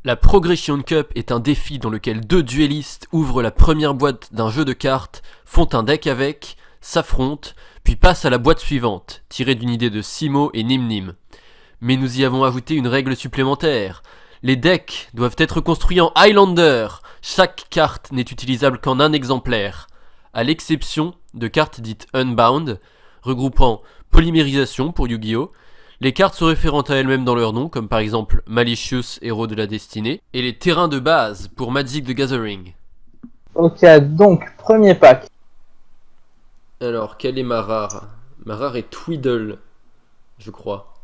La Progression Cup est un défi dans lequel deux duellistes ouvrent la première boîte d'un jeu de cartes, font un deck avec, s'affrontent, puis passent à la boîte suivante, tirée d'une idée de Simo et Nim. Mais nous y avons ajouté une règle supplémentaire. Les decks doivent être construits en Highlander. Chaque carte n'est utilisable qu'en un exemplaire, à l'exception de cartes dites Unbound, regroupant polymérisation pour Yu-Gi-Oh!, les cartes se référant à elles-mêmes dans leur nom, comme par exemple Malicious, héros de la destinée, et les terrains de base pour Magic the Gathering. Ok, donc, premier pack. Alors, quelle est ma rare? Ma rare est Twiddle, je crois.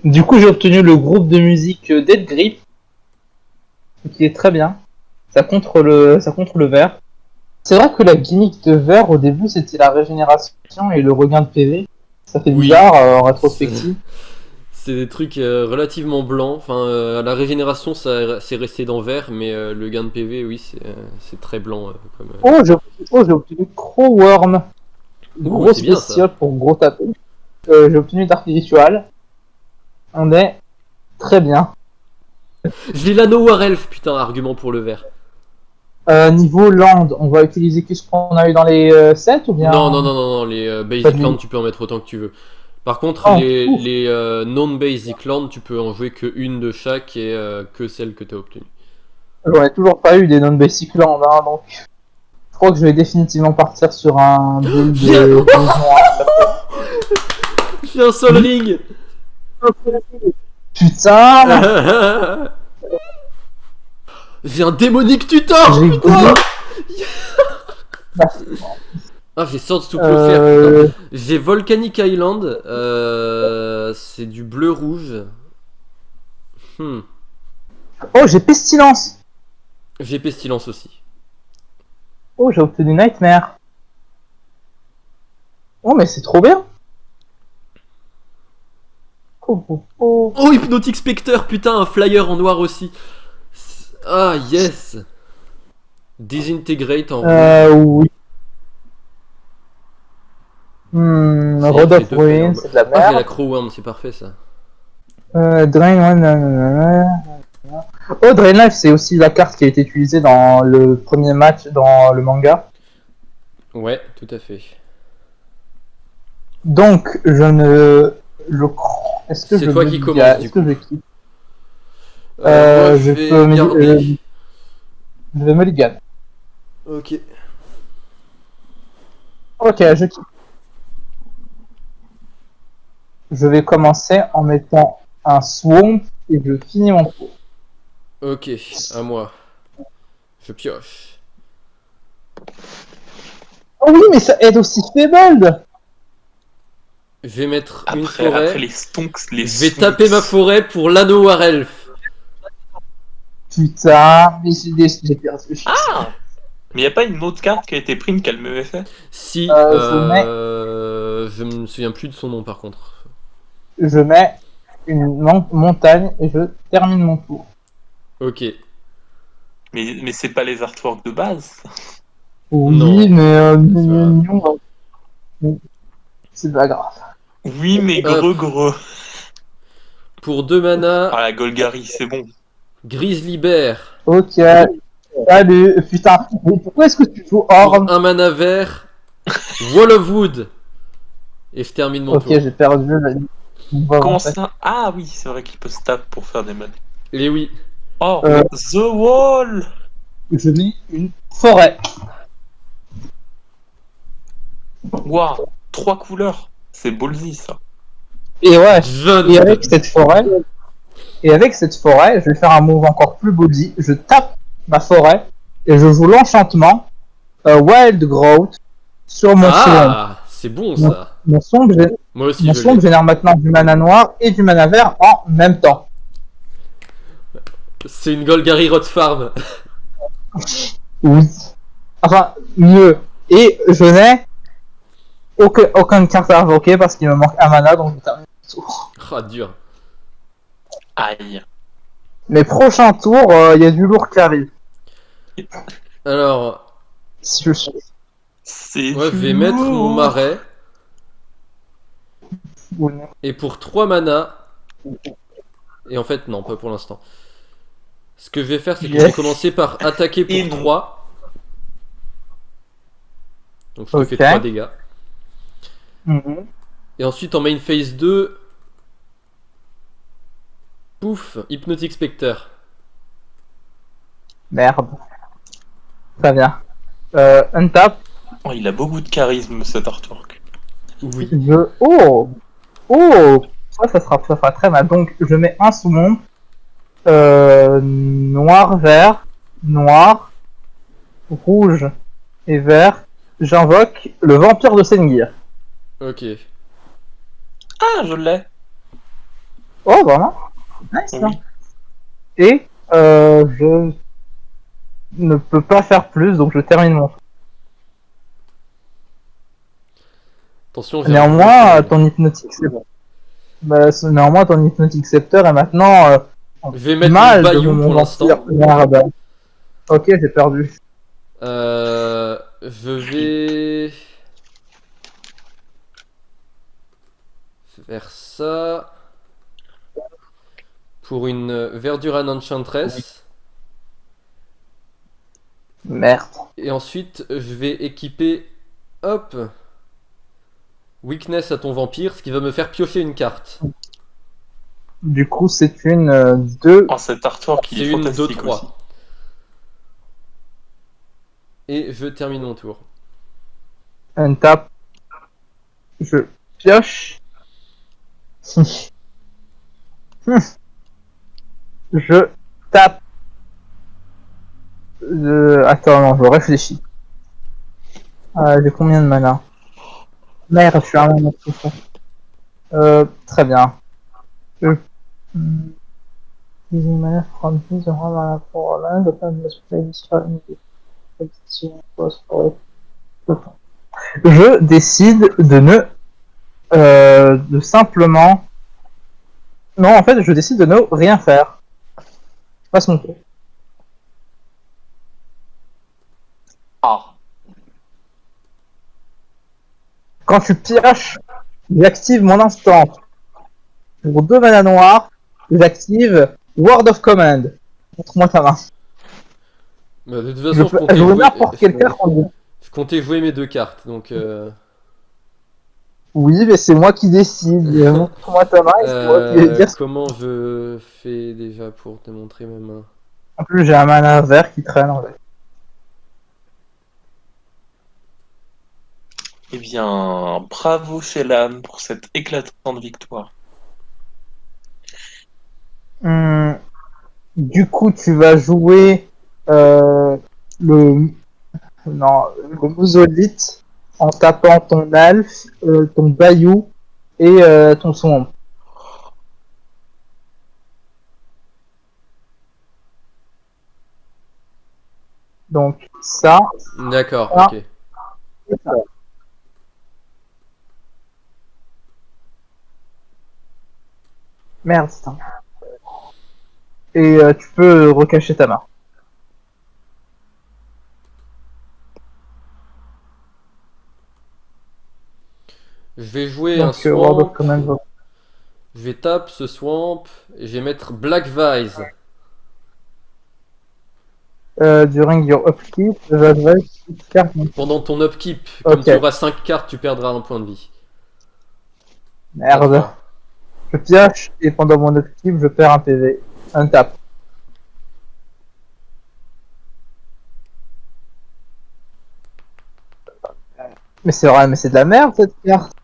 Du coup, j'ai obtenu le groupe de musique Dead Grip, qui est très bien. Ça contre le vert. C'est vrai que la gimmick de vert, au début, c'était la régénération et le regain de PV. Ça fait bizarre en rétrospective. C'est des trucs relativement blancs. Enfin, la régénération, c'est resté dans vert, mais le gain de PV, oui, c'est très blanc. J'ai obtenu Crowworm. Grosse bestiole pour gros taper. J'ai obtenu Dark Ritual. On est très bien. J'ai l'anneau War Elf, putain, argument pour le vert. Niveau land, on va utiliser que ce qu'on a eu dans les sets ou bien... Non, les basic land, tu peux en mettre autant que tu veux. Par contre, les non-basic land, tu peux en jouer que une de chaque et que celle que tu as obtenue. J'en ai toujours pas eu des non-basic land, hein, donc je crois que je vais définitivement partir sur un build de... J'ai un Sol Ring. Putain. J'ai un démonique tutor, putain. Ah, j'ai Swords to Plowshare, j'ai Volcanic Island, c'est du bleu-rouge. Oh, j'ai Pestilence. J'ai Pestilence aussi. Oh, j'ai obtenu Nightmare. Oh, mais c'est trop bien. Oh, Hypnotic Spectre, putain, un flyer en noir aussi. Ah, yes. Disintegrate en rouge. Oui. Road of Ruin, c'est de la merde. Ah, j'ai la Crowworm, c'est parfait ça. Drain. Oh, Drain Life, c'est aussi la carte qui a été utilisée dans le premier match dans le manga. Ouais, tout à fait. Donc, est-ce que c'est toi qui commence, du coup. Je vais mulligan. Ok. Ok, je quitte. Je vais commencer en mettant un swamp et je finis mon tour. Ok, à moi. Je pioche. Oh oui, mais ça aide aussi Fabled. Je vais mettre une après forêt. les stonks, je vais taper ma forêt pour l'anneau War Elf. Putain, mais j'ai perdu. Ah, mais y a pas une autre carte qui a été prise qu'elle m'avait fait? Si, je me souviens plus de son nom par contre. Je mets une montagne et je termine mon tour. Ok. Mais c'est pas les artworks de base. Oui, non. Mais c'est pas grave. Oui, mais gros. Pour 2 mana. Ah, la Golgari, c'est bon. Grizzly Bear. Ok. Salut. Putain, mais pourquoi est-ce que tu joues Orm? Pour 1 mana vert. Wall of Wood. Et je termine mon tour. Ok, j'ai perdu. Comment ça? Ah oui, c'est vrai qu'il peut stab pour faire des modes. Et oui. Oh, The Wall. Je mets une forêt. Waouh, 3 couleurs. C'est ballsy ça. Et ouais. Jaune. Et avec cette forêt, je vais faire un move encore plus ballsy. Je tape ma forêt et je joue l'enchantement Wild Growth sur mon swamp. Ah, c'est bon ça. Mon swamp génère maintenant du mana noir et du mana vert en même temps. C'est une Golgari Rot Farm. Oui. Enfin, mieux. Et je n'ai aucune carte à invoquer parce qu'il me manque un mana, donc je termine le tour. Ah, dur. Aïe. Mais prochain tour, il y a du lourd qui arrive. Alors, Si je suis. moi je vais mettre mon marais. Et pour 3 mana, Et en fait, non, pas pour l'instant. Ce que je vais faire, c'est que Yes. je vais commencer par attaquer pour Et non. 3. Donc je te Ok. fais 3 dégâts. Mhm. Et ensuite, en main phase 2, pouf, Hypnotic Spectre. Merde. Très bien. Untap. Oh, il a beaucoup de charisme, cet artwork. Oui. Oh! Oh! Ça sera très mal. Donc, je mets un summon. Noir, vert, noir, rouge et vert. J'invoque le vampire de Sengir. Ok. Ah, je l'ai. Oh, vraiment? Nice, hein. Oui. Et je ne peux pas faire plus, donc je termine mon tour. Attention, j'ai un gros Néanmoins, problème. ton hypnotique, c'est bon. Néanmoins, ton hypnotique scepter est maintenant en Je vais mettre mon mal devant Bayou mon pour vampire. l'instant. Merde. Ok, j'ai perdu. Je vais faire ça pour une Verduran Enchantress. Merde. Et ensuite, je vais équiper, hop, Weakness à ton vampire, ce qui va me faire piocher une carte. Du coup, c'est une 2. Oh, cet artwork, il est C'est une fantastique aussi. 2-3. Et je termine mon tour. Un tap. Je pioche. Je tape. Attends, non, je réfléchis. J'ai combien de mana? Merde, je suis un mana tout ça. Très bien. Je... Using mana from his or her mana for land, the plan must play this far in the competition was for it. Je décide de ne... de simplement... Non, en fait, je décide de ne rien faire. Passe mon tour. Ah. Quand tu pioches, j'active mon instant. Pour 2 mana noirs, j'active Word of Command. Montre-moi ta main. Bah, de toute Je façon, peux jouer n'importe quelle carte en deux. je comptais jouer mes 2 cartes, donc... Oui, mais c'est moi qui décide. Montre-moi ta main et c'est moi qui vais dire. comment je fais déjà pour te montrer ma main? En plus, j'ai un mana vert qui traîne en fait. Eh bien, bravo Shelan pour cette éclatante victoire. Du coup, tu vas jouer le non le Mouzolite en tapant ton Alf, ton Bayou et ton Sombre. Donc ça, D'accord, ça, ok. et ça. Merde, putain. Et tu peux recacher ta main. Je vais jouer un Donc Word of swamp. Command. Je vais taper ce swamp. Et je vais mettre Black Vise. During your upkeep, the advice card. Pendant ton upkeep, comme Ok. tu auras 5 cartes, tu perdras un point de vie. Merde. Enfin, Je pioche et pendant mon upkeep, je perds un PV. Un tap. Mais c'est vrai, mais c'est de la merde cette carte.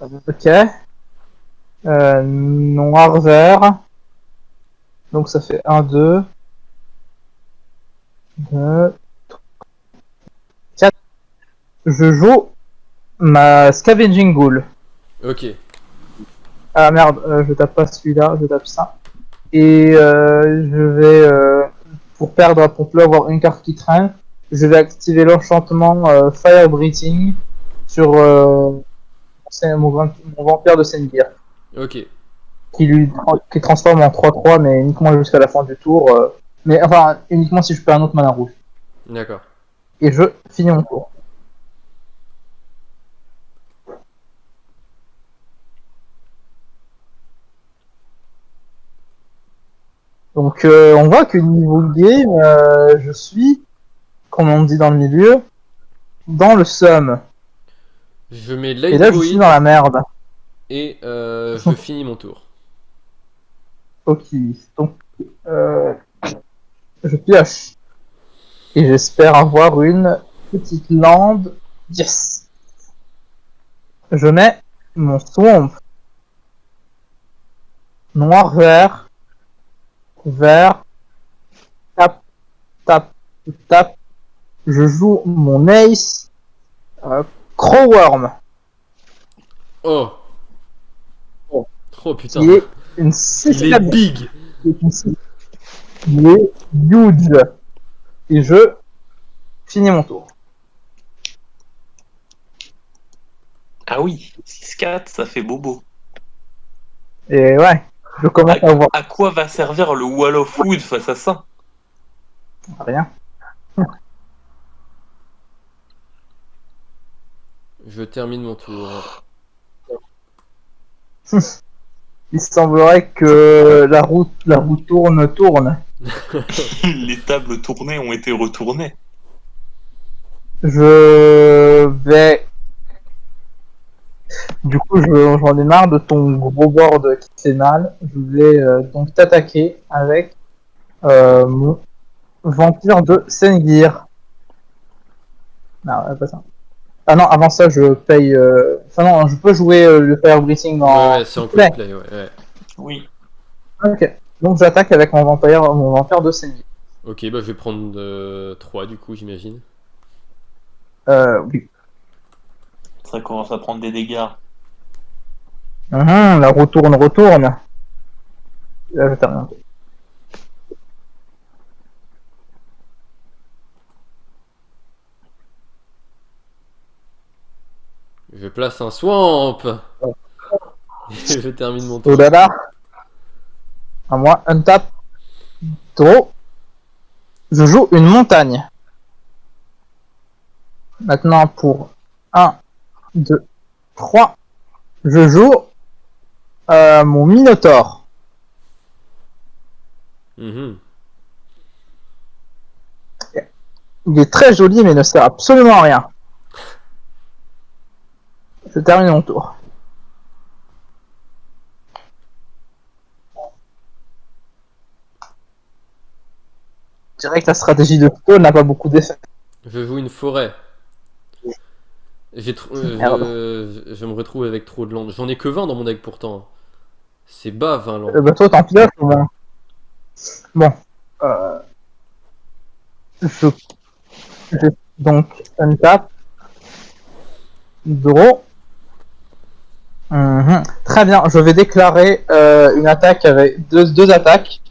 Ok. Noir vert. Donc ça fait 1, 2, 2, 4. Je joue ma Scavenging Ghoul. ok. Ah merde, je tape pas celui-là, je tape ça. Et je vais, pour perdre, pour plus avoir une carte qui traîne, je vais activer l'enchantement Fire Breathing sur mon vampire de Sengir. Ok. Qui transforme en 3-3, mais uniquement jusqu'à la fin du tour. Mais enfin, uniquement si je perds un autre mana rouge. D'accord. Et je finis mon tour. Donc on voit que niveau game, je suis, comme on dit dans le milieu, dans le seum. Je mets Et là, je suis dans Litecoin la merde. et je finis mon tour. Ok, donc je pioche. Et j'espère avoir une petite lande. Yes. Je mets mon swamp. Noir, vert. Vert. Tap, tap, tap. Je joue mon ace. Crowworm. Oh. Oh. Oh putain. Qui est une Il est big. Il est huge. Et je finis mon tour. Ah oui, 6-4, ça fait bobo. Et ouais, je commence à voir À quoi va servir le Wall of Wood face à ça? rien. Je termine mon tour. Il semblerait que la roue tourne. Les tables tournées ont été retournées. Je vais. Du coup, j'en ai marre de ton gros board qui fait mal. Je vais donc t'attaquer avec mon vampire de Sengir. Non, pas ça. Ah non, avant ça, je paye. Enfin non, je peux jouer le Fire Breathing en. Ouais, c'est en quick play, ouais. Oui. Ok. Donc j'attaque avec mon vampire de Sengir. Ok, bah je vais prendre 3 du coup, j'imagine. Oui. Ça commence à prendre des dégâts. La roue retourne. Là, je termine. Je place un swamp. Et je termine mon tour. Oh là là. À moi, untap. Draw. Je joue une montagne. Maintenant pour 1, 2, 3. Je joue mon Minotaure. Mhm. Il est très joli mais ne sert absolument à rien. Je termine mon tour. Je dirais que la stratégie de Flo n'a pas beaucoup d'effet. Je joue une forêt. Merde. Je me retrouve avec trop de landes. J'en ai que 20 dans mon deck pourtant. C'est bas 20 landes. Bah toi t'en pioches au moins. Bon. Je donc untap. Draw. Très bien, je vais déclarer une attaque avec deux attaques.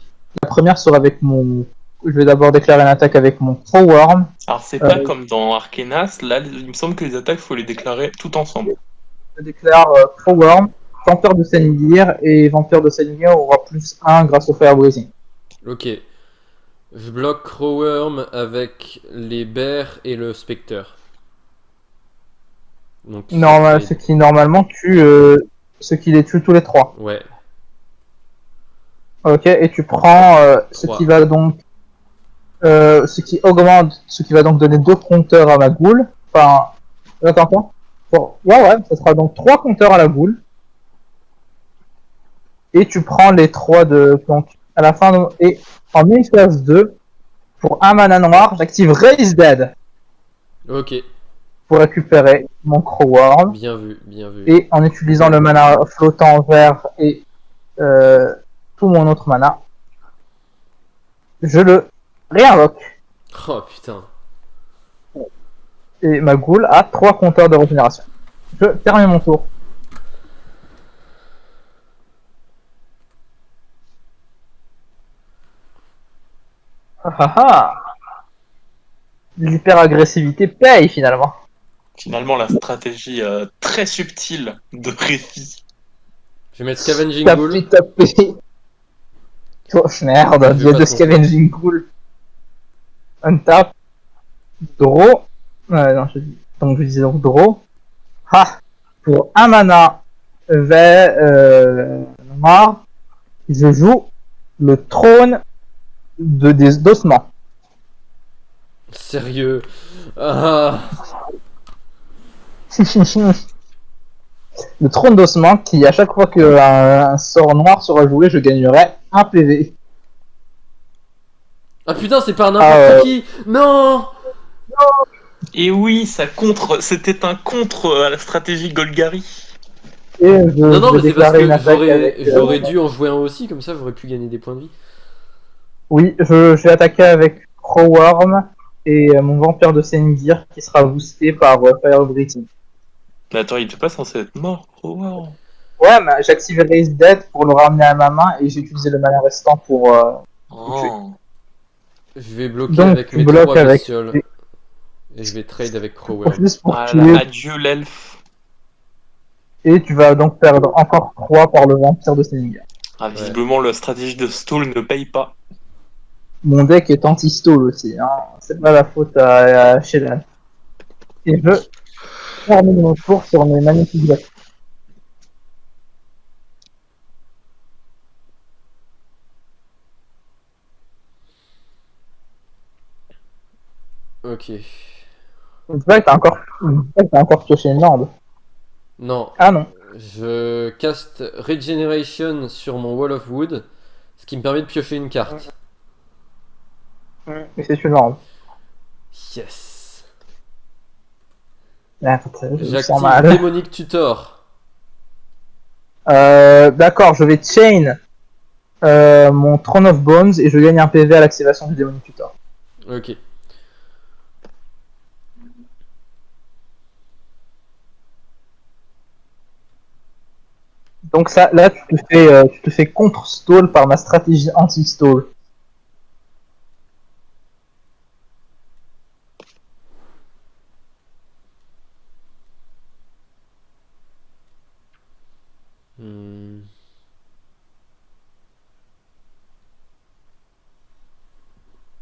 La première sera avec mon. Je vais d'abord déclarer une attaque avec mon Crowworm. Alors c'est pas comme dans Arkenas, là il me semble que les attaques faut les déclarer tout ensemble. Je déclare Crowworm, Vampire de Sengir, et Vampire de Sengir aura plus 1 grâce au Fire Breathing. Ok. Je bloque Crowworm avec les bears et le spectre. Donc, Normal, ce qui normalement tue. Ce qui les tue tous les 3. Ouais. Ok, et tu prends ce Trois. qui va donc. Ce qui augmente, ce qui va donc donner 2 compteurs à ma goule. Enfin. Attends, quoi. Bon, ouais, ça sera donc 3 compteurs à la goule. Et tu prends les 3 de. Donc, à la fin, et en une phase 2, pour un mana noir, j'active Raise Dead Ok. pour récupérer mon Crowworm. Bien vu, bien vu. Et en utilisant le mana flottant vert et tout mon autre mana, je le réinvoque. Oh putain. Et ma goule a 3 compteurs de régénération. Je termine mon tour. Ah ah ah. L'hyper-agressivité paye finalement. Finalement la stratégie très subtile de Réfi. Je vais mettre Scavenging Ghoul. Taper. Oh, merde, Je dieu de passe mon Scavenging Ghoul. Untap. Draw. Non, donc je disais donc draw. Ah, pour un mana vert noir, je joue le trône d'ossements. Sérieux. Ah. Le trône d'ossement qui, à chaque fois qu'un sort noir sera joué, je gagnerai un PV. Ah putain, c'est par Ah, n'importe qui. Non. Et oui, c'était un contre à la stratégie Golgari. et Non, je non, vais mais c'est parce déclarer une que attaque avec. j'aurais dû en jouer un aussi, comme ça j'aurais pu gagner des points de vie. Oui, je vais attaquer avec Crowworm et mon vampire de Sengir qui sera boosté par Fire Breathing. Mais attends, il était pas censé être mort. Oh, wow. Ouais, mais j'active Raise Dead pour le ramener à ma main et j'ai utilisé le mana restant pour le tuer. Oh. Je vais bloquer Donc avec tu mes bloques 3 avec. bestioles. Et je vais trade avec Crowworm. Juste pour Voilà, tuer. adieu l'elfe. Et tu vas donc perdre encore 3 par le vampire de Sengir. Ah, visiblement, la stratégie de stall ne paye pas. Mon deck est anti-stall aussi, hein. C'est pas la faute à Shelan. Et je termine mon tour sur mes magnifiques decks. Ok. J'espère que t'as encore pioché une land. Non. Ah non. Je caste Regeneration sur mon Wall of Wood, ce qui me permet de piocher une carte. Mais c'est une land. Yes. Merde, je me sens J'active mal. Démonic Tutor. D'accord, je vais chain mon Throne of Bones et je gagne un PV à l'activation du Demonic Tutor. Ok. Donc ça, là, tu te fais contre-stall par ma stratégie anti-stall. Hmm.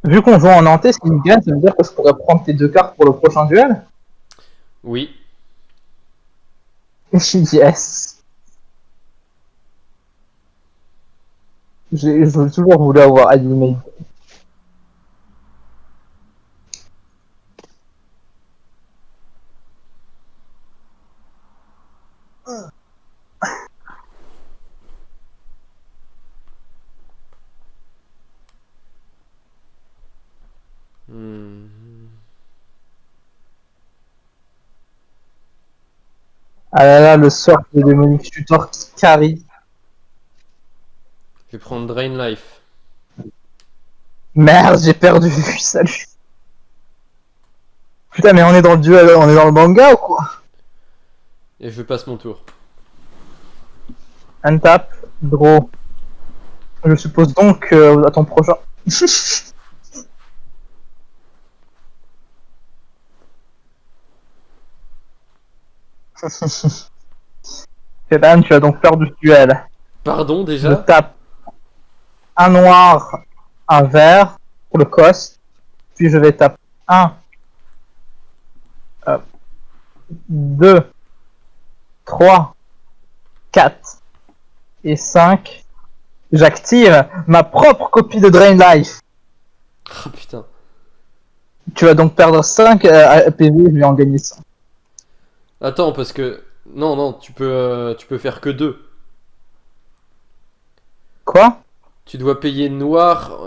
Vu qu'on joue en entier, ce qui me gagne, ça veut dire que je pourrais prendre tes 2 cartes pour le prochain duel. Oui. Yes. J'ai toujours voulu avoir Adimate. Hmm. Ah là là, le sort de Demonic Tutor qui carry. Je vais prendre Drain Life. Merde, j'ai perdu. Salut. Putain, mais on est dans le duel, on est dans le manga ou quoi? Et je passe mon tour. Untap, draw. Je suppose donc à ton prochain. Keban, tu vas donc faire du duel. Pardon Je déjà. tape un noir, un vert pour le cost. Puis je vais taper 1, 2, 3, 4 et 5. J'active ma propre copie de Drain Life. Ah putain. Tu vas donc perdre 5 PV, je vais en gagner 100. Attends, parce que. Non, non, tu peux faire que 2. Quoi? Tu dois payer noir.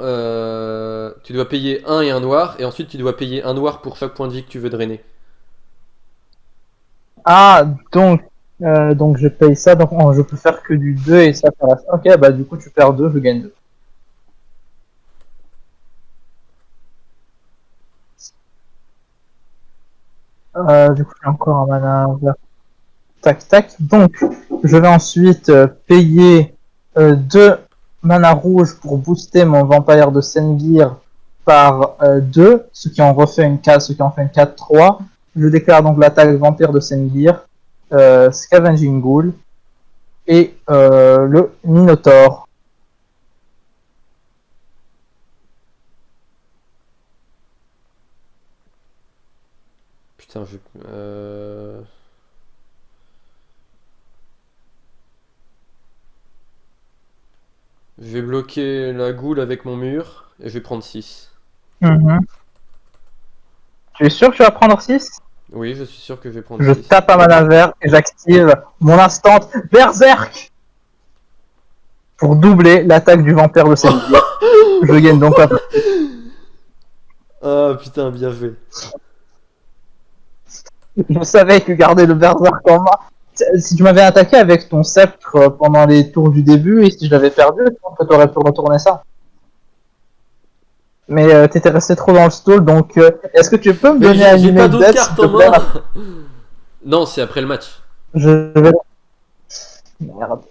Tu dois payer un et un noir, et ensuite tu dois payer un noir pour chaque point de vie que tu veux drainer. Ah, donc je paye ça, donc je peux faire que du 2 et ça reste. Ok, bah du coup tu perds 2, je gagne 2. Du coup j'ai encore un mana vert. Tac tac. Donc je vais ensuite payer 2 mana rouges pour booster mon vampire de Sengir par 2, ce qui en refait une 4, ce qui en fait une 4-3. Je déclare donc l'attaque vampire de Sengir, Scavenging Ghoul et le Minotaur. Putain, Je vais bloquer la goule avec mon mur et je vais prendre 6. Tu es sûr que tu vas prendre 6? Oui, je suis sûr que je vais prendre Je 6. tape un mana vert et j'active mon instant Berserk pour doubler l'attaque du vampire de cette ville. Je gagne donc un peu. Ah putain, bien joué. Je savais que garder le Berserk en main. Si tu m'avais attaqué avec ton sceptre pendant les tours du début et si je l'avais perdu, je pense que tu aurais pu retourner ça. Mais t'étais resté trop dans le stall, donc est-ce que tu peux me Mais donner un j'ai pas email d'autres d'aide, cartes s'il te en plaît? main. Non, c'est après le match. Je vais... Merde,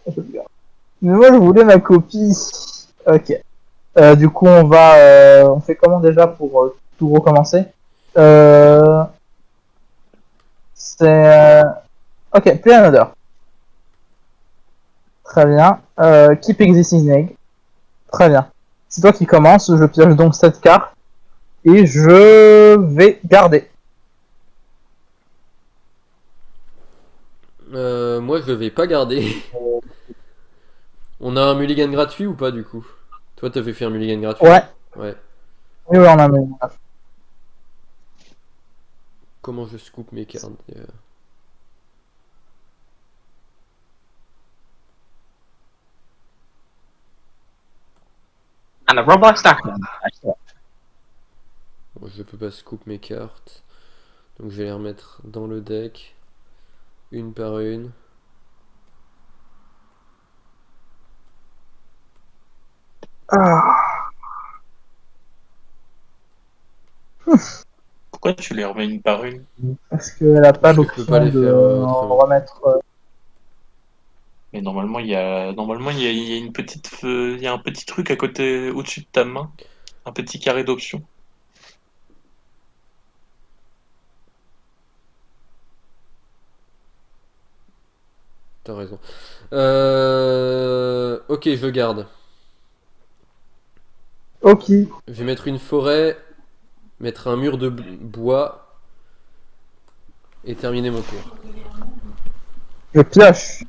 mais moi je voulais ma copie. Ok. Du coup on va... on fait comment déjà pour tout recommencer? C'est... Ok, play another. Très bien. Keep existing egg. Très bien. C'est toi qui commence, je pioche donc cette carte. Et je vais garder. Moi, je vais pas garder. On a un mulligan gratuit ou pas du coup? Toi, t'avais fait un mulligan gratuit? Ouais. Ouais. Oui, on a mis. Comment je scoop mes cartes And a robot stack. Bon, je peux pas scoop mes cartes. Donc je vais les remettre dans le deck. Une par une. Pourquoi tu les remets une par une? Parce qu'elle a pas Parce que je peux l'option pas les de faire autrement. remettre. Mais normalement, il y a une petite, il y a un petit truc à côté, au-dessus de ta main, un petit carré d'options. T'as raison. Ok, je garde. Ok. Je vais mettre une forêt, mettre un mur de bois et terminer mon tour. Je pioche.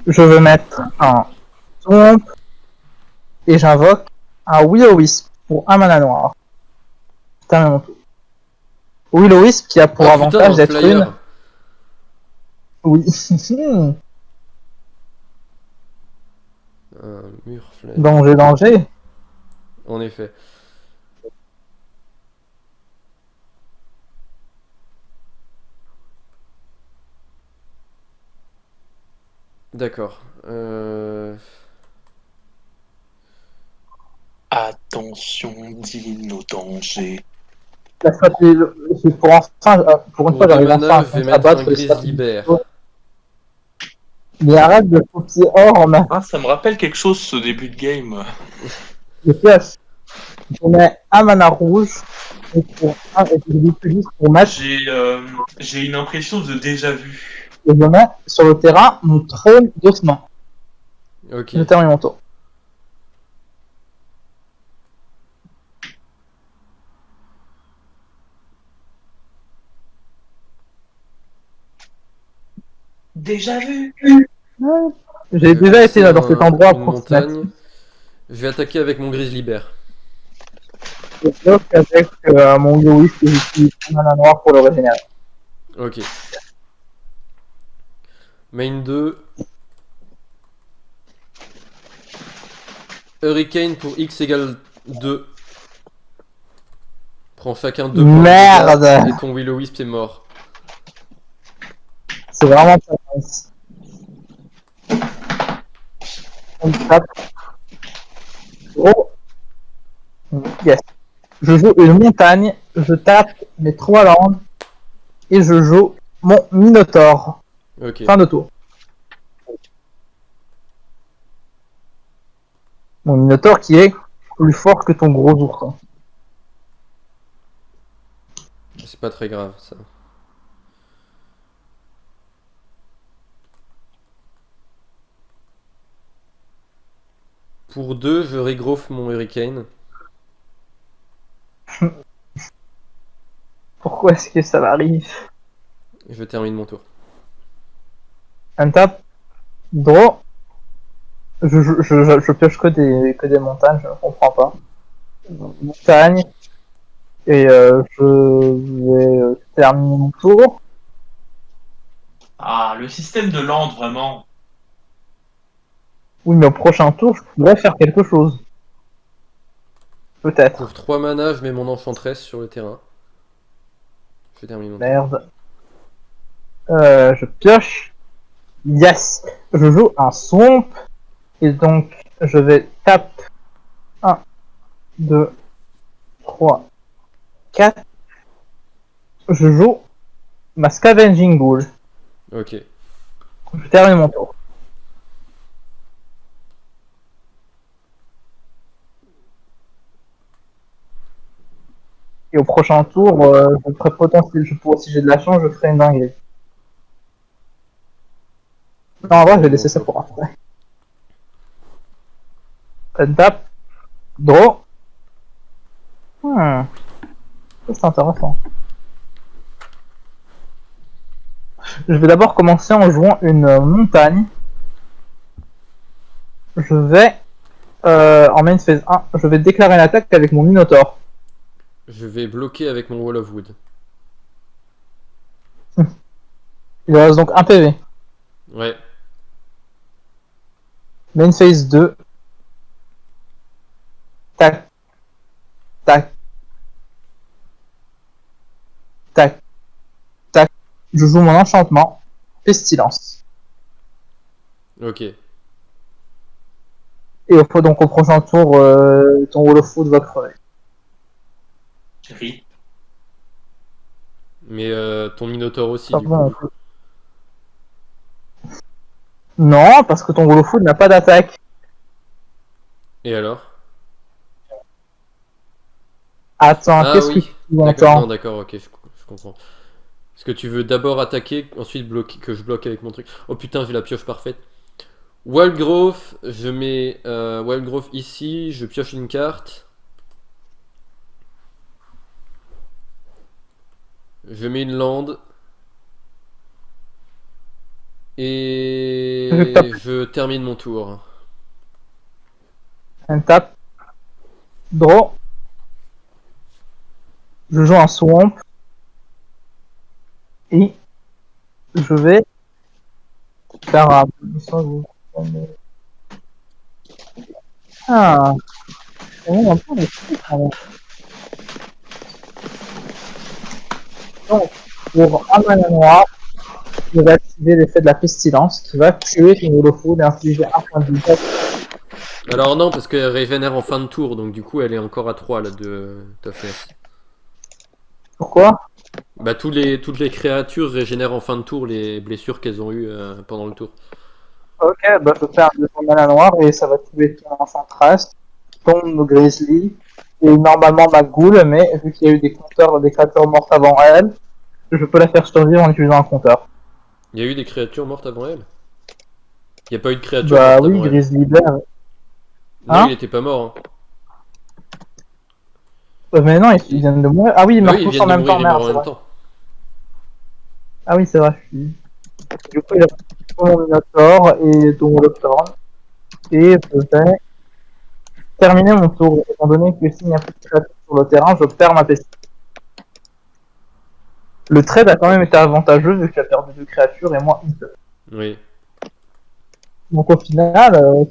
Je veux mettre un Swamp. Et j'invoque un Will-O-Wisp pour un mana noir. Termine mon tour. Will-O-Wisp qui a pour Oh, avantage putain, un d'être flyer. une. Oui. Un mur flyer. Danger, danger. En effet. D'accord. Attention, dino danger. La stratégie, c'est pour enfin, pour une Pour fois, deux j'arrive mana, enfin je vais à mettre un battre les Grizzly stratégies. Bear. Mais arrête de copier or en main. Ah, ça me rappelle quelque chose ce début de game. Je pioche. Je mets un mana rouge. Et pour un, et je l'utilise pour mettre. J'ai une impression de déjà vu. Et je mets sur le terrain mon trône d'ossement. Ok. Je termine mon tour. Déjà vu. J'ai Je vais déjà été là dans lancer cet endroit une approximatif. montagne. Je vais attaquer avec mon Grizzly Bear. Je bloque avec mon Lewis que j'utilise un mana noir pour le régénérer. Ok. Main 2. Hurricane pour X égale 2. Prends chacun 2 points de Merde. dégâts et ton Will-O-Wisp est mort. C'est vraiment pas nice. On tape. Oh. Yes. Je joue une montagne, je tape mes 3 landes et je joue mon Minotaur. Ok. Fin de tour. Mon Minotaur qui est plus fort que ton gros ours. C'est pas très grave ça. Pour 2, je regrowth mon Hurricane. Pourquoi est-ce que ça m'arrive? Et je termine mon tour. Un tap. Draw. Je pioche que des montagnes, je ne comprends pas. Montagne, et je vais terminer mon tour. Ah, le système de land, vraiment. Oui, mais au prochain tour, je pourrais faire quelque chose. Peut-être. Pour 3 mana, je mets mon enchantress sur le terrain. Je termine mon tour. Merde. Je pioche. Yes. Je joue un swamp. Et donc, je vais taper 1, 2, 3, 4. Je joue ma Scavenging Ghoul. Ok. Je termine mon tour. Et au prochain tour, je ferai potentiellement, si j'ai de la chance, je ferai une dinguerie. Non, en vrai, je vais laisser ça pour après. Tape. Draw. Ça, c'est intéressant. Je vais d'abord commencer en jouant une montagne. Je vais, en main phase 1, je vais déclarer l'attaque avec mon Minotaur. Je vais bloquer avec mon Wall of Wood. Il reste donc un PV. Ouais. Main phase 2. Tac. Tac. Tac. Tac. Je joue mon enchantement. Pestilence. Ok. Et donc au prochain tour, ton Wall of Food va crever. Rip. Mais ton Minotaur aussi, Ah du bon, coup. non, parce que ton Wall of Food n'a pas d'attaque. Et alors? Attends, Ah qu'est-ce que oui. tu D'accord. Non, entends? d'accord, ok, je comprends. Est-ce que tu veux d'abord attaquer, ensuite bloquer, que je bloque avec mon truc? Oh putain, j'ai la pioche parfaite. Wildgrowth, je mets Wildgrowth ici, je pioche une carte. Je mets une land. Et je termine mon tour. Un tape. Draw. Je joue un swamp. Et je vais faire un... Ah, on a un peu de trucs, quand même. Donc, pour un mana noir, je vais activer l'effet de la pestilence qui va tuer ton Wall of Food et infliger un point de dégâts. Alors non, parce qu'elle régénère en fin de tour, donc du coup elle est encore à 3 là de toughness. Pourquoi? Bah toutes les créatures régénèrent en fin de tour les blessures qu'elles ont eues pendant le tour. Ok, bah je fais un deuxième mana noir et ça va tuer ton enchantress, ton grizzly et normalement ma ghoul, mais vu qu'il y a eu des compteurs des créatures mortes avant elle, je peux la faire survivre en utilisant un compteur. Il y a eu des créatures mortes avant elle? Il n'y a pas eu de créatures Bah mortes oui, avant elle. grizzly bear. Non, il Hein? était pas mort. Hein. Mais non, ils viennent de mourir. Ah oui, ils Ah meurent oui, ils tous en viennent de même mourir, temps, ils merde, meurent en c'est même vrai. temps. Ah oui, c'est vrai. Du coup, il a pris mon Minotaur et ton Wallopthorn. Et je vais terminer mon tour. Étant donné que s'il n'y a plus de créatures sur le terrain, je perds ma pestilence. Le trade a quand même été avantageux vu que tu as perdu 2 créatures et moi une seule. Oui. Donc au final,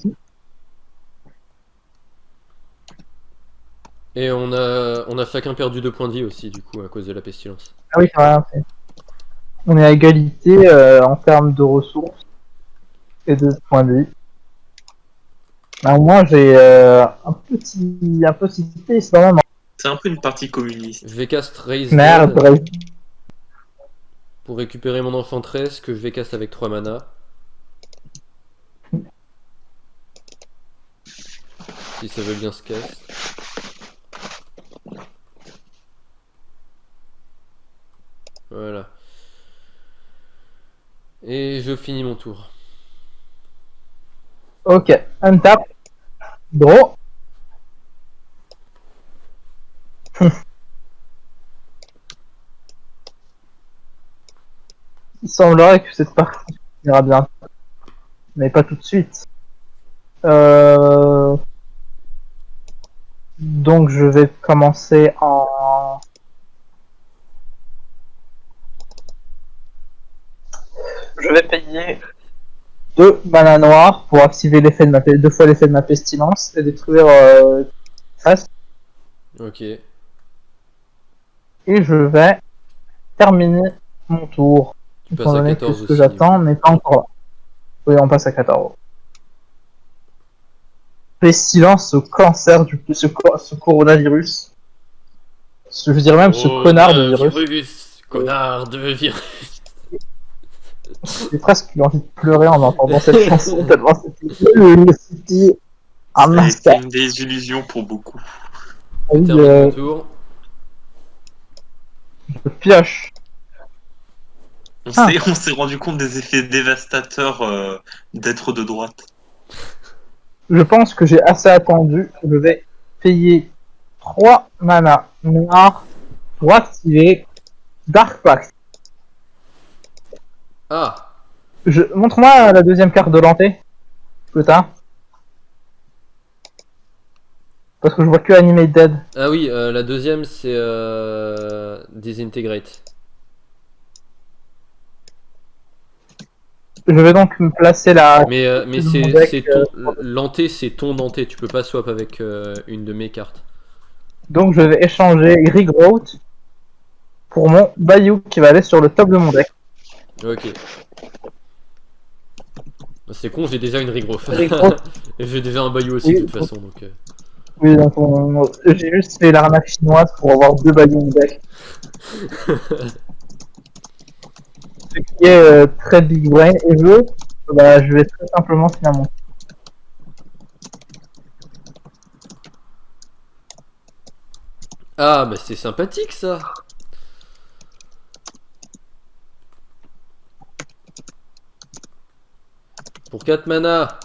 Et on a chacun perdu 2 points de vie aussi, du coup, à cause de la pestilence. ah oui, c'est vrai. On est à égalité en termes de ressources et de points de vie. Bah, moi, j'ai un petit space quand même. C'est un peu une partie communiste. Je vais cast Raise Merde, Dead bref. pour récupérer mon enchantress que je vais cast avec 3 mana. Si ça veut bien se cast. Voilà. Et je finis mon tour. Ok, untap, draw. Il semblerait que cette partie ira bien, mais pas tout de suite. Euh... Donc je vais commencer en... Je vais payer 2 manas noirs pour activer l'effet de deux fois l'effet de ma pestilence et détruire Crest. Ok. Et je vais terminer mon tour. Tu passes Étant à donné que 14 ce que aussi. j'attends n'est pas encore là. Oui, on passe à 14. Pestilence, ce cancer, ce coronavirus. Je dirais même ce connard de virus. Virus, connard de virus. J'ai presque eu envie de pleurer en entendant cette chanson tellement c'était un Ça a été massacre. une désillusion pour beaucoup. Je termine mon tour. Je pioche. On s'est rendu compte des effets dévastateurs d'être de droite. Je pense que j'ai assez attendu. Je vais payer 3 mana noirs pour activer Dark Pact. Ah, Montre-moi la deuxième carte de l'anté que t'as. Parce que je vois que Animate Dead. ah oui, la deuxième c'est Disintegrate. Je vais donc me placer la. Mais de mon c'est deck, ton l'anté, c'est ton anté. Tu peux pas swap avec une de mes cartes. Donc je vais échanger Regrowth pour mon Bayou qui va aller sur le top de mon deck. Ok. C'est con, j'ai déjà une regrowth. Regrowth. Et j'ai déjà un bayou aussi Oui, de toute façon donc. Oui, donc j'ai juste fait l'arnaque chinoise pour avoir 2 Bayou au deck. Ce qui est très big brain. Et je vais très simplement finir mon. Ah, bah c'est sympathique ça. Pour 4 mana,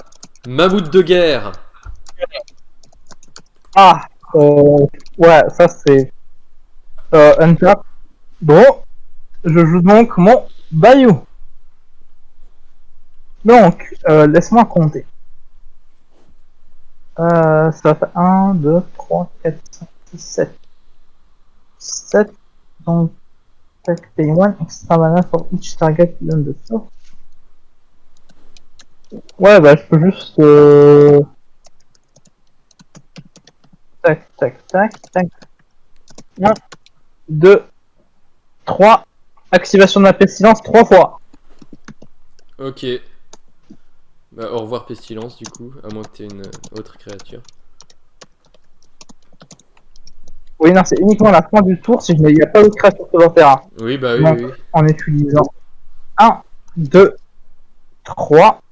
mammouth de guerre. Ah ouais, ça c'est untap. Bon, je joue donc mon Bayou. Donc, laisse-moi compter. Ça fait 1, 2, 3, 4, 5, 6, 7. 7. Donc, pay 1 extra mana for each target on the floor. Ouais, bah je peux juste... Tac, tac, tac, tac. 1, 2, 3. Activation de la pestilence 3 fois. Ok. Bah au revoir pestilence du coup, à moins que tu aies une autre créature. Oui, non, c'est uniquement la fin du tour si il n'y a pas d'autre créature sur le terrain. Oui, bah oui, Donc, oui. en utilisant 1, 2, 3.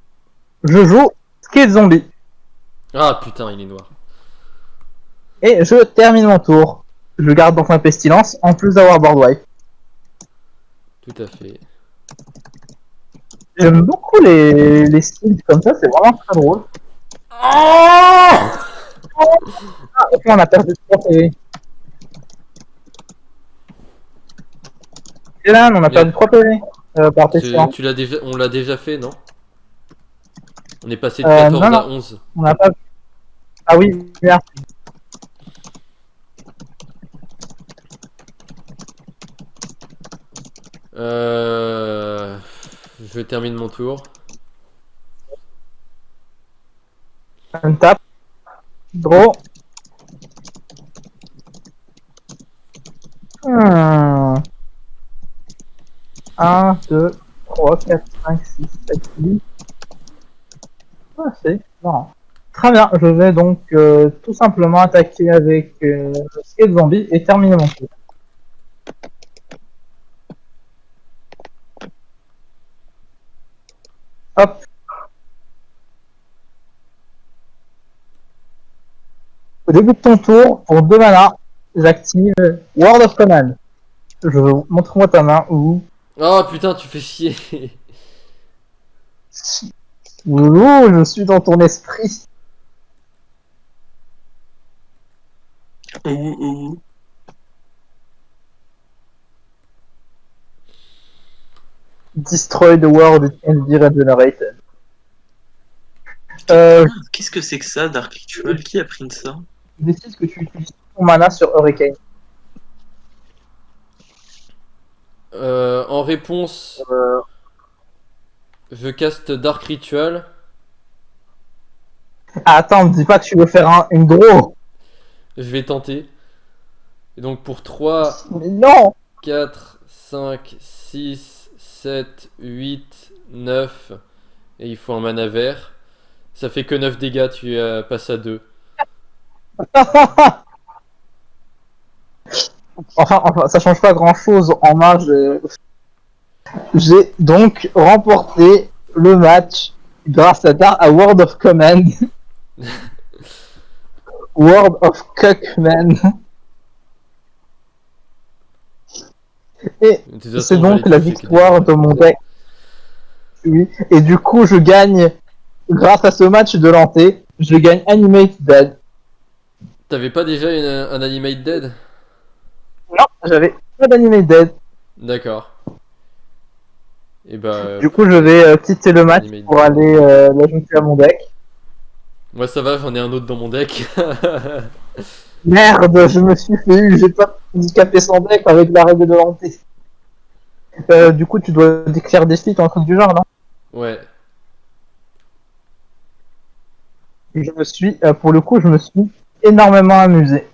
Je joue Skate Zombie. Ah putain, il est noir. Et je termine mon tour. Je garde donc ma pestilence, en plus d'avoir board wipe. Tout à fait. J'aime beaucoup les skills comme ça, c'est vraiment très drôle. Ah, ok, on a perdu 3 PV. Et là, on a perdu 3 PV par pestilence. Tu l'as déjà, on l'a déjà fait, non? On est passé de 14 non, à non. 11. On n'a pas. Ah oui, merde. Je termine mon tour. Un tap. Draw. 1, 2, 3, 4, 5, 6, 7, 8. Ah, c'est marrant. Très bien, je vais donc tout simplement attaquer avec Skate Zombie et terminer mon tour. Hop. Au début de ton tour, pour 2 mana, j'active Word of Command. Montre-moi ta main où. Oh putain, tu fais chier. Ouh, je suis dans ton esprit. Ouh. Destroy the world, it can be regenerated. Qu'est-ce que c'est que ça, Dark Ritual? Qui a pris ça? Tu décides que tu utilises ton mana sur Hurricane. En réponse, je caste Dark Ritual. Ah, attends, me dis pas que tu veux faire une draw. Je vais tenter. Et donc pour 3, Mais non. 4, 5, 6, 7, 8, 9. Et il faut un mana vert. Ça fait que 9 dégâts, tu passes à 2. Enfin, ça change pas grand chose en main. J'ai donc remporté le match grâce à Word of Command. Word of Cockman. Et De toute façon, c'est j'allais donc la toucher que victoire des- de mon deck. Oui. Et du coup, je gagne, grâce à ce match de lanté, je gagne Animate Dead. T'avais pas déjà un Animate Dead? Non, j'avais pas d'Animate Dead. D'accord. Et bah, Du coup, je vais quitter le match Animate pour Dead. aller l'ajouter à mon deck. Moi ça va, j'en ai un autre dans mon deck. Merde, je me suis fait eu, j'ai pas handicapé son deck avec la règle de lanté. Du coup, tu dois décrire des feats, un truc du genre, non? Ouais. Et pour le coup, je me suis énormément amusé.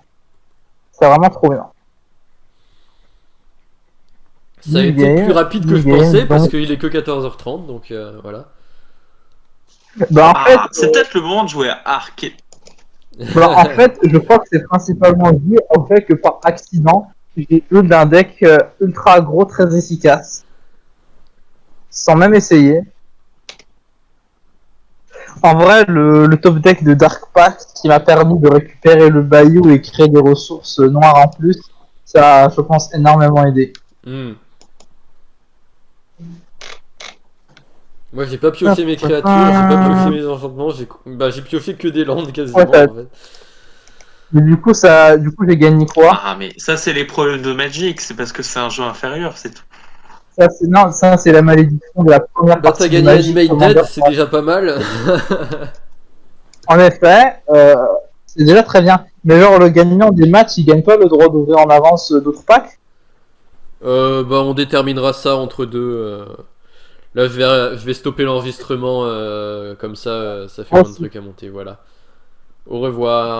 C'est vraiment trop bien. Ça a New été game, plus rapide que new je game, pensais parce donc- qu'il est que 14h30, donc voilà. Bah, en fait, C'est peut-être le moment de jouer à Arc. en fait, je crois que c'est principalement dû au fait que par accident, j'ai eu d'un deck ultra aggro très efficace. Sans même essayer. En vrai, le top deck de Dark Pact qui m'a permis de récupérer le Bayou et créer des ressources noires en plus, ça a, je pense, énormément aidé. Hmm. Moi j'ai pas pioché mes créatures, j'ai pas pioché mes enchantements, j'ai pioché que des landes quasiment Ouais, en fait. Mais du coup, j'ai gagné quoi? Ah, mais ça, c'est les problèmes de Magic. C'est parce que c'est un jeu inférieur, c'est tout. Non, ça c'est la malédiction de la première Bah partie t'as du gagné Magic Animate Commander. Dead, c'est déjà pas mal. En effet, c'est déjà très bien. Mais genre, le gagnant des matchs, il gagne pas le droit d'ouvrir en avance d'autres packs? Bah on déterminera ça entre deux. Là je vais stopper l'enregistrement comme ça, ça fait moins de trucs à monter, voilà. Au revoir.